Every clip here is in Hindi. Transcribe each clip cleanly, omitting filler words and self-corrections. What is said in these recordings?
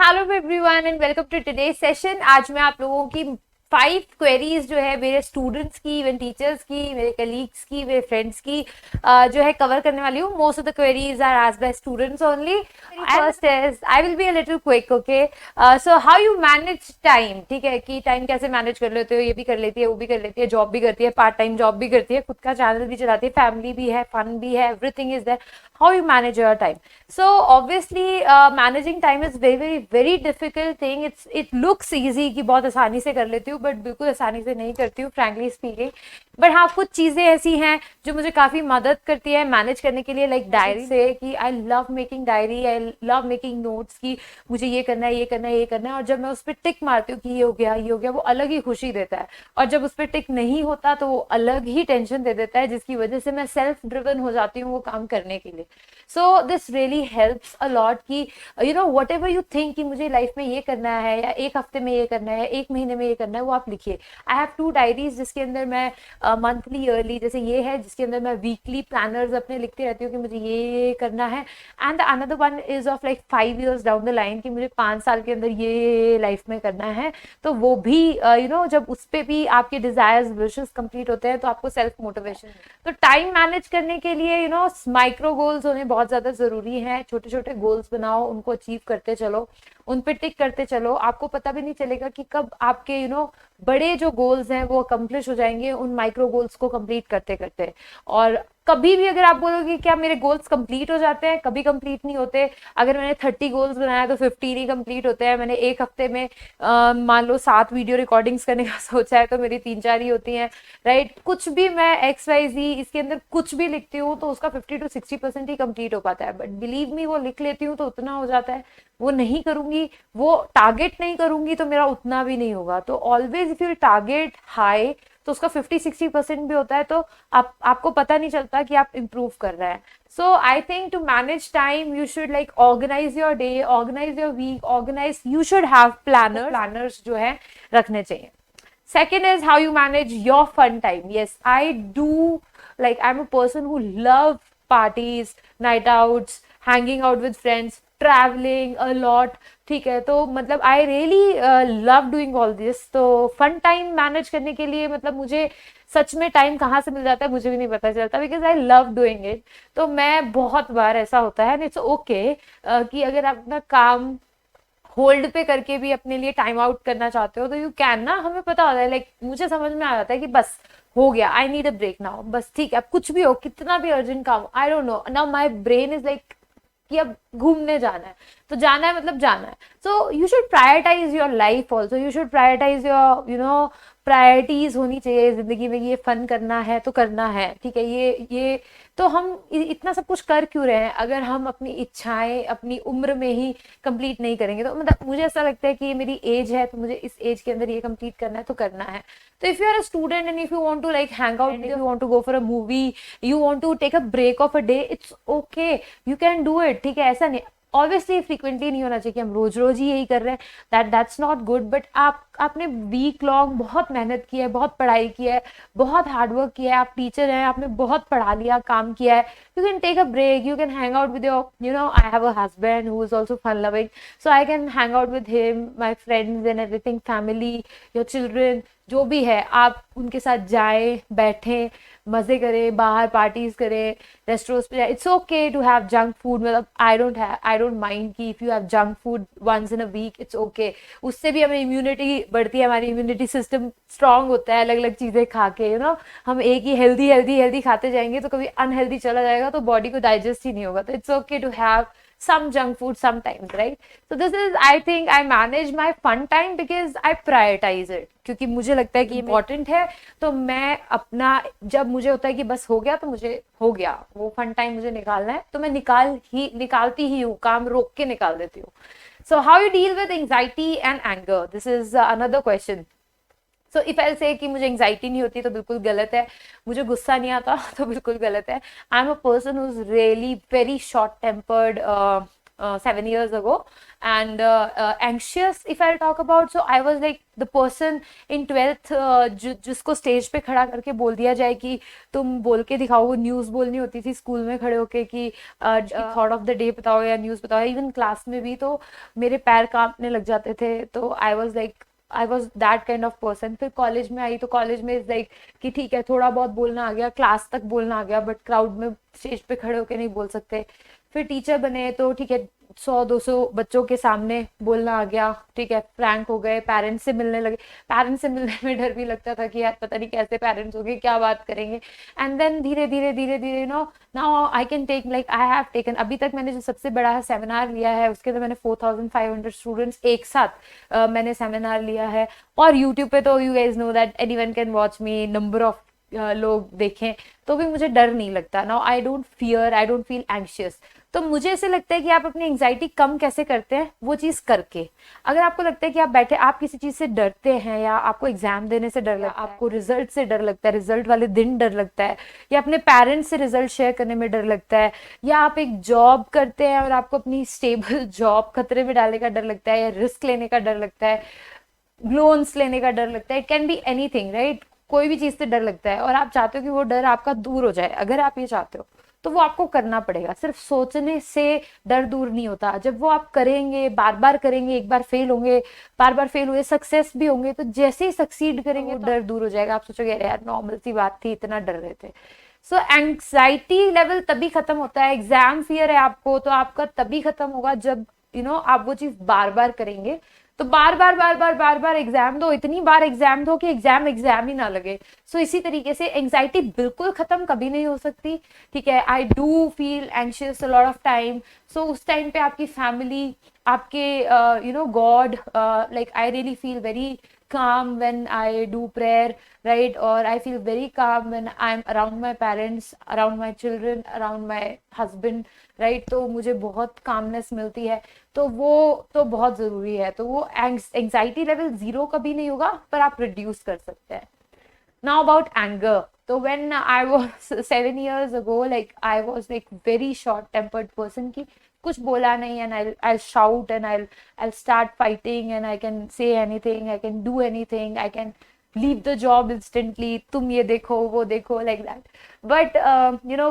Hello everyone and welcome to today's session. आज मैं आप लोगों की 5 क्वेरीज जो है मेरे स्टूडेंट्स की, इवन टीचर्स की, मेरे कलीग्स की, मेरे फ्रेंड्स की जो है कवर करने वाली हूँ। Most of the queries are asked by students only. First is I will be a little quick, okay. So how you manage time, ठीक है, कि टाइम कैसे मैनेज कर लेते हो। ये भी कर लेती है, वो भी कर लेती है, जॉब भी करती है, पार्ट टाइम जॉब भी करती है, खुद का चैनल भी चलाती है, फैमिली भी है, फन भी है, everything is there. How you manage your time? So obviously managing time is very difficult thing. It looks easy कि बहुत आसानी से कर लेती हूँ, बट बिल्कुल आसानी से नहीं करती हूँ, frankly speaking. बट हाँ, कुछ चीजें ऐसी हैं जो मुझे काफी मदद करती है मैनेज करने के लिए, लाइक डायरी से, कि I love making diary, I love making notes, कि मुझे ये करना है, ये करना है, ये करना है, और जब मैं उस पर टिक मारती हूँ कि ये हो गया, ये हो गया, वो अलग ही खुशी देता है। और जब उस पर टिक नहीं होता तो वो अलग ही टेंशन दे देता है, जिसकी वजह से मैं सेल्फ ड्रिवन हो जाती हूँ वो काम करने के लिए। So this really helps a lot कि you know whatever you think कि मुझे लाइफ में ये करना है, या एक हफ्ते में ये करना है, एक महीने में ये करना है, वो आप लिखिए। आई हैव 2 डायरीज जिसके अंदर मैं मंथली, ईयरली, जैसे ये है जिसके अंदर मैं वीकली प्लानर्स अपने लिखती रहती हूँ कि मुझे ये करना है। And another one is of like 5 years down the line कि मुझे 5 साल के अंदर ये लाइफ में करना है। तो वो भी यू नो जब उस पर भी आपके डिजायर्स, विशेस कंप्लीट होते हैं तो आपको सेल्फ मोटिवेशन। तो टाइम मैनेज करने के लिए यू नो माइक्रो गोल्स होने बहुत ज्यादा जरूरी है। छोटे छोटे गोल्स बनाओ, उनको अचीव करते चलो, उन पे टिक करते चलो। आपको पता भी नहीं चलेगा कि कब आपके यू नो बड़े जो गोल्स हैं वो अकम्प्लिश हो जाएंगे उन माइक्रो गोल्स को कंप्लीट करते करते। और कभी भी अगर आप बोलोगे क्या मेरे गोल्स कंप्लीट हो जाते हैं, कभी कंप्लीट नहीं होते। अगर मैंने 30 गोल्स बनाया तो 15 ही कंप्लीट होते हैं। मैंने एक हफ्ते में मान लो 7 वीडियो रिकॉर्डिंग्स करने का सोचा है तो मेरी 3-4 ही होती हैं, राइट। कुछ भी मैं XYZ इसके अंदर कुछ भी लिखती हूँ तो उसका 50 to 60% ही कंप्लीट हो पाता है। बट बिलीव मी, वो लिख लेती हूँ तो उतना हो जाता है। वो नहीं करूंगी, वो टारगेट नहीं करूंगी तो मेरा उतना भी नहीं होगा। तो always if you target high तो उसका 50-60% भी होता है, तो आपको पता नहीं चलता कि आप इम्प्रूव कर रहे हैं। So I think to manage time you should like organise your day, organise your week, organise, you should have planners जो है रखने चाहिए। Second is how you manage your fun time. Yes, I do, like I'm a person who love parties, night outs, hanging out with friends, traveling a lot. ठीक है, तो मतलब I really love doing all this. तो फन टाइम मैनेज करने के लिए मतलब मुझे सच में टाइम कहाँ से मिल जाता है मुझे भी नहीं पता चलता, because I love doing it. तो मैं बहुत बार ऐसा होता है, इट्स ओके कि अगर आप अपना काम होल्ड पे करके भी अपने लिए टाइम आउट करना चाहते हो तो यू कैन ना। हमें पता होता है, लाइक मुझे समझ में आ जाता है कि बस हो गया, I need a break now, बस ठीक है। अब कुछ भी हो, कितना भी अर्जेंट काम, I don't know, now my brain is like कि अब घूमने जाना है तो जाना है, मतलब जाना है। So you should prioritise your life also, you should prioritise your you know priorities होनी चाहिए जिंदगी में। ये फन करना है तो करना है, ठीक है। ये तो हम इतना सब कुछ कर क्यों रहे हैं अगर हम अपनी इच्छाएं अपनी उम्र में ही कंप्लीट नहीं करेंगे। तो मतलब मुझे ऐसा लगता है कि ये मेरी एज है तो मुझे इस एज के अंदर ये कंप्लीट करना है तो करना है। तो if you are a student and if you want to like hang out, if you want to go for a movie, you want to take a break of a day, it's okay, you can do it, ठीक है। ऐसा नहीं, ऑब्वियसली फ्रीक्वेंटली नहीं होना चाहिए कि हम रोज रोज ही यही कर रहे हैं, दैट्स नॉट गुड। बट आपने वीक लॉन्ग बहुत मेहनत की है, बहुत पढ़ाई की है, बहुत हार्डवर्क किया है, आप टीचर हैं, आपने बहुत पढ़ा लिया, काम किया है, you can take a break, you can hang out with your, you know, I have a husband who is also fun loving, so I can hang out with him, my friends and everything, family, your children, जो भी है आप उनके साथ जाएं, बैठें, मजे करें, बाहर पार्टीज करें, रेस्टोरेंट्स पे जाए। It's okay to have junk food, मतलब आई डोंट माइंड कि if you have junk food once in a week, it's okay. उससे भी हमें इम्यूनिटी बढ़ती है, हमारी इम्यूनिटी सिस्टम स्ट्रांग होता है अलग अलग चीजें खा के, यू नो। हम एक ही हेल्दी खाते जाएंगे तो कभी अनहेल्दी चला जाएगा तो बॉडी को डाइजेस्ट ही नहीं होगा। तो it's okay to have some junk food sometimes, right? So this is, I think I manage my fun time because I prioritize it, क्योंकि मुझे लगता है कि important है। तो मैं अपना, जब मुझे होता है कि बस हो गया तो मुझे हो गया, वो फन टाइम मुझे निकालना है तो मैं निकालती ही हूँ, काम रोक के निकाल देती हूँ। So how you deal with anxiety and anger? This is another question. So if I से कि मुझे एंग्जाइटी नहीं होती तो बिल्कुल गलत है, मुझे गुस्सा नहीं आता तो बिल्कुल गलत है। I am a person who is really very short tempered, 7 years ago. And anxious, if I'll talk about, so I was like the person in 12th जिसको स्टेज पे खड़ा करके बोल दिया जाए कि तुम बोल के दिखाओ. वो न्यूज़ बोलनी होती थी स्कूल में खड़े होके कि थॉट ऑफ द डे बताओ या न्यूज़ बताओ. इवन क्लास में भी तो मेरे पैर कांपने लग जाते थे. तो I was that kind of person. फिर कॉलेज में आई तो कॉलेज में इज लाइक कि ठीक है थोड़ा बहुत बोलना आ गया, क्लास तक बोलना आ गया, बट क्राउड में स्टेज पे खड़े होके नहीं बोल सकते. फिर टीचर बने तो ठीक है 100-200 बच्चों के सामने बोलना आ गया. ठीक है फ्रैंक हो गए, पेरेंट्स से मिलने लगे. पेरेंट्स से मिलने में डर भी लगता था कि यार पता नहीं कैसे पेरेंट्स होंगे, क्या बात करेंगे. एंड देन धीरे धीरे धीरे धीरे now I can take like I have taken, अभी तक मैंने जो सबसे बड़ा सेमिनार लिया है उसके अंदर मैंने 4500 स्टूडेंट्स एक साथ मैंने सेमिनार लिया है. और यूट्यूब पे तो you guys know that anyone can watch me, number of लोग देखें तो भी मुझे डर नहीं लगता. Now I don't fear, I don't feel anxious. तो मुझे ऐसे लगता है कि आप अपनी एंग्जाइटी कम कैसे करते हैं, वो चीज़ करके. अगर आपको लगता है कि आप बैठे आप किसी चीज़ से डरते हैं, या आपको एग्जाम देने से डर लगता है, आपको रिजल्ट से डर लगता है, रिजल्ट वाले दिन डर लगता है, या अपने पेरेंट्स से रिजल्ट शेयर करने में डर लगता है, या आप एक जॉब करते हैं और आपको अपनी स्टेबल जॉब खतरे में डालने का डर लगता है, या रिस्क लेने का डर लगता है, लोन्स लेने का डर लगता है, it can be anything right. कोई भी चीज़ से डर लगता है और आप चाहते हो कि वो डर आपका दूर हो जाए. अगर आप ये चाहते हो तो वो आपको करना पड़ेगा. सिर्फ सोचने से डर दूर नहीं होता. जब वो आप करेंगे, बार बार करेंगे, एक बार फेल होंगे, बार बार फेल हुए, सक्सेस भी होंगे, तो जैसे ही सक्सीड करेंगे वो डर दूर हो जाएगा. आप सोचोगे यार नॉर्मल सी बात थी, इतना डर रहे थे. सो एंग्जाइटी लेवल तभी खत्म होता है. एग्जाम फियर है आपको तो आपका तभी खत्म होगा जब आप वो चीज बार बार करेंगे. तो बार बार बार बार बार बार एग्जाम दो, इतनी बार एग्जाम दो कि एग्जाम एग्जाम ही ना लगे. सो इसी तरीके से एंग्जाइटी बिल्कुल खत्म कभी नहीं हो सकती. ठीक है, I do feel anxious a lot of time. So उस टाइम पे आपकी फैमिली, आपके god, like I really feel very calm when I do prayer, right? Or I feel very calm when I'm around my parents, around my children, around my husband, right? तो मुझे बहुत calmness मिलती है. तो वो तो बहुत ज़रूरी है. तो वो एंग्जाइटी लेवल 0 कभी नहीं होगा, पर आप रिड्यूस कर सकते हैं. Now about anger. So when I was 7 years ago, like I was like very short tempered person की कुछ बोला नहीं and I'll shout and I'll start fighting and I can say anything, I can do anything, I can leave the job instantly. तुम ये देखो वो देखो like that. But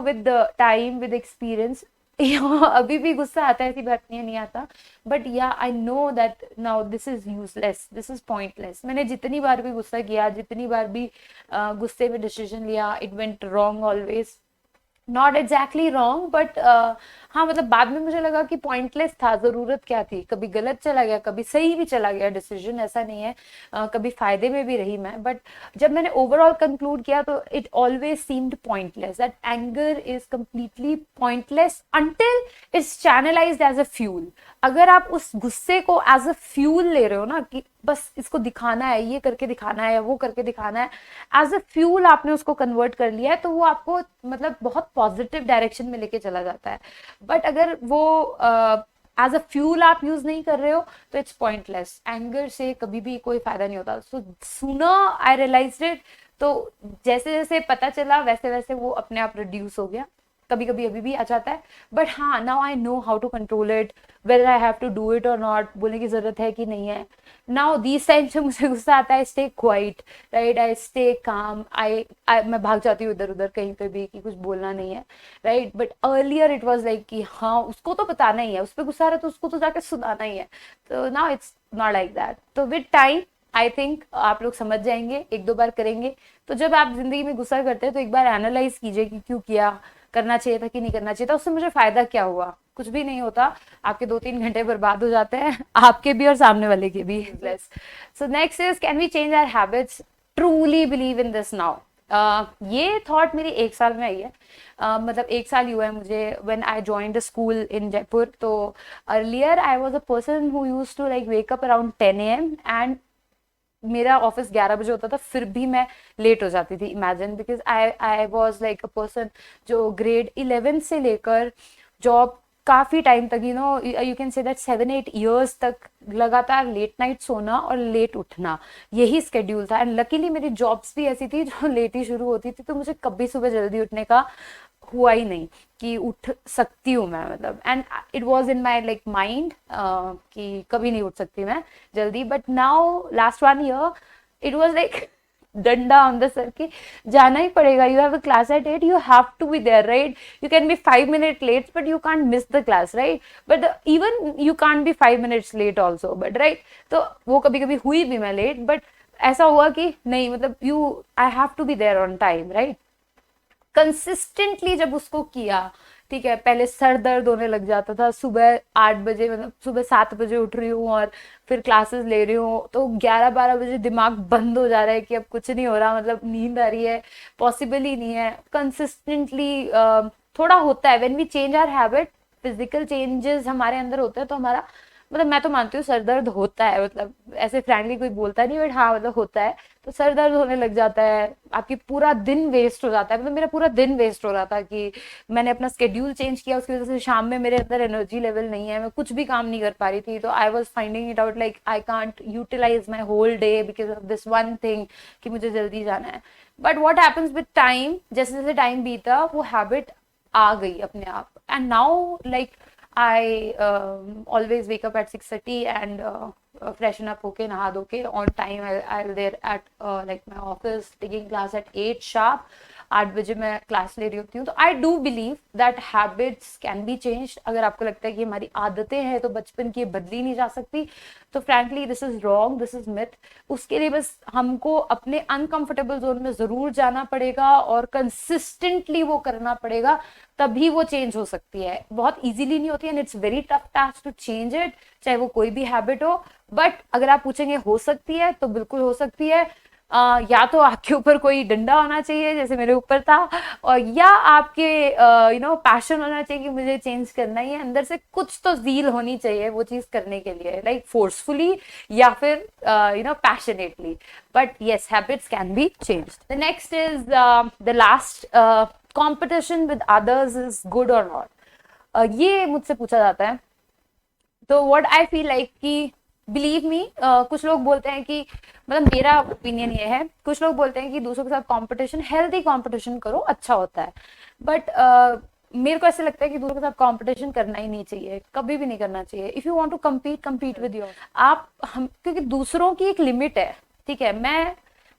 with the time, with experience, अभी भी गुस्सा आता है, ऐसी बात नहीं आता. बट या I know that now this is useless, this is pointless. मैंने जितनी बार भी गुस्सा किया, जितनी बार भी गुस्से में डिसीजन लिया, it went wrong always. Not exactly wrong but हाँ मतलब बाद में मुझे लगा कि पॉइंटलेस था. जरूरत क्या थी, कभी गलत चला गया, कभी सही भी चला गया डिसीजन, ऐसा नहीं है. कभी फायदे में भी रही मैं. बट जब मैंने ओवरऑल कंक्लूड किया तो it always seemed pointless. That anger is completely pointless until it's channelized as a fuel. अगर आप उस गुस्से को एज अ फ्यूल ले रहे हो ना, कि बस इसको दिखाना है, ये करके दिखाना है या वो करके दिखाना है, एज अ फ्यूल आपने उसको कन्वर्ट कर लिया है, तो वो आपको मतलब बहुत पॉजिटिव डायरेक्शन में लेके चला जाता है. बट अगर वो एज अ फ्यूल आप यूज नहीं कर रहे हो तो इट्स पॉइंटलेस. एंगर से कभी भी कोई फायदा नहीं होता. सो सूनर आई रियलाइज्ड इट. तो जैसे जैसे पता चला वैसे वैसे वो अपने आप रिड्यूस हो गया. कभी कभी अभी भी आ जाता है, बट हाँ now I know how to control it, whether I have to do it और नॉट, बोलने की जरूरत है कि नहीं है. नाउ दीस टाइम्स जब मुझे गुस्सा आता है, stay quiet, right, I stay calm, मैं भाग जाती हूँ इधर उधर कहीं पे भी कि कुछ बोलना नहीं है, right. But earlier it was like कि हाँ उसको तो बताना ही है, उस पर गुस्सा आ रहा है तो उसको तो जाके सुनाना ही है. तो now it's not like that. तो विद टाइम आई थिंक आप लोग समझ जाएंगे, एक दो बार करेंगे. तो जब आप जिंदगी में गुस्सा करते हैं तो एक बार एनालाइज कीजिए कि क्यों किया, करना चाहिए था कि नहीं करना चाहिए था, उससे मुझे फायदा क्या हुआ. कुछ भी नहीं होता, आपके 2-3 घंटे बर्बाद हो जाते हैं, आपके भी और सामने वाले के भी. So next is can we change our habits. Truly believe in this now. ये थॉट मेरी 1 साल में आई है. मतलब 1 साल ही हुआ है मुझे when I joined the school in Jaipur. तो earlier I was a person who used to like wake up around 10 AM and मेरा ऑफिस 11 बजे होता था, फिर भी मैं लेट हो जाती थी. Imagine, because I was like a person जो ग्रेड 11 से लेकर जॉब काफ़ी टाइम तक you can say that 7-8 years तक लगातार लेट नाइट सोना और लेट उठना, यही स्केड्यूल था. एंड लकीली मेरी जॉब्स भी ऐसी थी जो लेट ही शुरू होती थी, तो मुझे कभी सुबह जल्दी उठने का हुआ ही नहीं कि उठ सकती हूँ मैं, मतलब and it was in my like mind कि कभी नहीं उठ सकती मैं जल्दी, but now last 1 year it was like डंडा ऑन द सर कि जाना ही पड़ेगा, you have a class at 8, you have to be there, right? You can be 5 minutes late but you can't miss the class, right? But even you can't be 5 minutes late also, but right, तो वो कभी कभी हुई भी मैं लेट, बट ऐसा हुआ कि नहीं, मतलब you I have to be there on time, right? Consistently जब उसको किया, ठीक है, पहले सर दर्द होने लग जाता था, सुबह 8 बजे, मतलब सुबह 7 बजे उठ रही हूँ और फिर क्लासेस ले रही हूँ, तो 11-12 बजे दिमाग बंद हो जा रहा है कि अब कुछ नहीं हो रहा, मतलब नींद आ रही है, पॉसिबल ही नहीं है। कंसिस्टेंटली थोड़ा होता है when we change our habit, physical changes हमारे अंदर होते हैं, तो हमारा मतलब मैं तो मानती हूँ सर दर्द होता है, मतलब ऐसे फ्रैंकली कोई बोलता नहीं, बट हाँ मतलब होता है, तो सर दर्द होने लग जाता है, आपकी पूरा दिन वेस्ट हो जाता है, मतलब मेरा पूरा दिन वेस्ट हो रहा था कि मैंने अपना स्केड्यूल चेंज किया, उसकी वजह से शाम में मेरे अंदर एनर्जी लेवल नहीं है, मैं कुछ भी काम नहीं कर पा रही थी, तो I was finding it out like I can't utilize my whole day because of this one thing कि मुझे जल्दी जाना है। But what happens with time, जैसे जैसे टाइम बीता वो हैबिट आ गई अपने आप, and now like I always wake up at 6:30 and freshen up होके नहा धो के on time I'll there at like my office taking class at 8 sharp। 8 बजे मैं क्लास ले रही होती हूँ, तो I do believe that habits can be change. अगर आपको लगता है कि हमारी आदतें हैं तो बचपन की बदली नहीं जा सकती, तो frankly this is wrong, this is myth. उसके लिए बस हमको अपने अनकंफर्टेबल जोन में जरूर जाना पड़ेगा और कंसिस्टेंटली वो करना पड़ेगा, तभी वो चेंज हो सकती है। बहुत इजीली नहीं होती है, and it's very tough task to change it, चाहे वो कोई भी हैबिट हो। बट अगर आप पूछेंगे हो सकती है, तो बिल्कुल हो सकती है। या तो आपके ऊपर कोई डंडा होना चाहिए जैसे मेरे ऊपर था, और या आपके पैशन होना चाहिए कि मुझे चेंज करना ही है, अंदर से कुछ तो ज़ील होनी चाहिए वो चीज करने के लिए, लाइक फोर्सफुली या फिर passionately. But yes, habits can be changed. The next is the last, competition with others is good और नॉट। ये मुझसे पूछा जाता है, तो व्हाट आई फील लाइक कि बिलीव मी, कुछ लोग बोलते हैं कि, मतलब मेरा ओपिनियन ये है, कुछ लोग बोलते हैं कि दूसरों के साथ कंपटीशन, हेल्दी कंपटीशन करो, अच्छा होता है। बट मेरे को ऐसे लगता है कि दूसरों के साथ कंपटीशन करना ही नहीं चाहिए, कभी भी नहीं करना चाहिए। If you want to compete, compete with your आप हम, क्योंकि दूसरों की एक लिमिट है, ठीक है।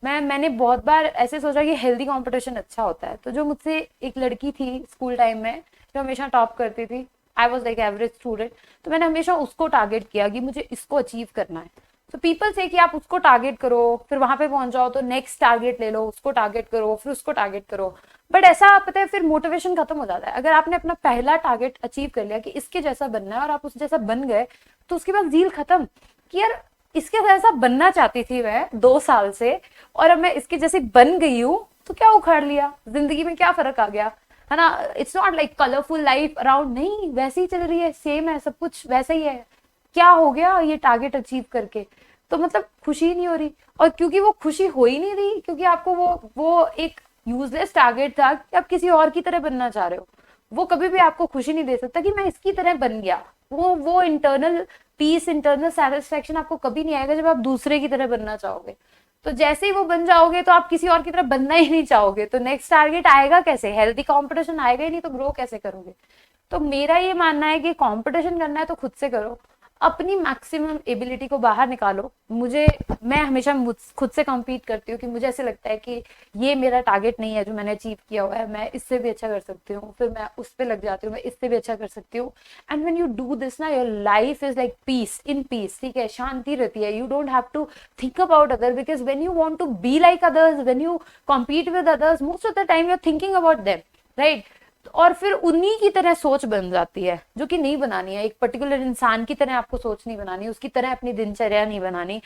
मैंने बहुत बार ऐसे सोचा कि हेल्दी कंपटीशन अच्छा होता है, तो जो मुझसे एक लड़की थी स्कूल टाइम में जो हमेशा टॉप करती थी, I was like average student, तो मैंने हमेशा उसको टारगेट किया कि मुझे इसको अचीव करना है। तो पीपल से कि आप उसको टारगेट करो, फिर वहां पे पहुंच जाओ तो नेक्स्ट टारगेट ले लो, उसको टारगेट करो, फिर उसको टारगेट करो। बट ऐसा पता है फिर मोटिवेशन खत्म हो जाता है। अगर आपने अपना पहला टारगेट अचीव कर लिया कि इसके जैसा बनना है और आप उस जैसा बन गए, तो उसके बाद जील खत्म कि यार इसके जैसा बनना चाहती थी मैं 2 साल से, और अब मैं इसके जैसे बन गई हूँ, तो क्या उखाड़ लिया, जिंदगी में क्या फर्क आ गया, है ना? It's not like colourful life around, नहीं, वैसे ही चल रही है, सेम है, सब कुछ वैसा ही है। क्या हो गया ये टारगेट अचीव करके? तो मतलब खुशी नहीं हो रही, और क्योंकि वो खुशी हो ही नहीं रही, क्योंकि आपको वो एक यूजलेस टारगेट था कि आप किसी और की तरह बनना चाह रहे हो, वो कभी भी आपको खुशी नहीं दे सकता कि मैं इसकी तरह बन गया। वो इंटरनल पीस, इंटरनल सेटिस्फेक्शन आपको कभी नहीं आएगा जब आप दूसरे की तरह बनना चाहोगे। तो जैसे ही वो बन जाओगे तो आप किसी और की तरह बनना ही नहीं चाहोगे, तो नेक्स्ट टारगेट आएगा कैसे? हेल्दी कंपटीशन आएगा ही नहीं, तो ग्रो कैसे करोगे? तो मेरा ये मानना है कि कंपटीशन करना है तो खुद से करो, अपनी मैक्सिमम एबिलिटी को बाहर निकालो। मैं हमेशा खुद से कम्पीट करती हूँ कि मुझे ऐसे लगता है कि ये मेरा टारगेट नहीं है जो मैंने अचीव किया हुआ है, मैं इससे भी अच्छा कर सकती हूँ, फिर मैं उस पर लग जाती हूँ, मैं इससे भी अच्छा कर सकती हूँ। And when you do this ना, your life is like peace in peace, ठीक है, शांति रहती है। You don't have to think about other, because when you want to be like others, when you compete with others, most of the time you are thinking about them, right? और फिर उन्हीं की तरह सोच बन जाती है, जो कि नहीं बनानी है। एक पर्टिकुलर इंसान की तरह आपको सोच नहीं बनानी, उसकी तरह अपनी दिनचर्या नहीं बनानी।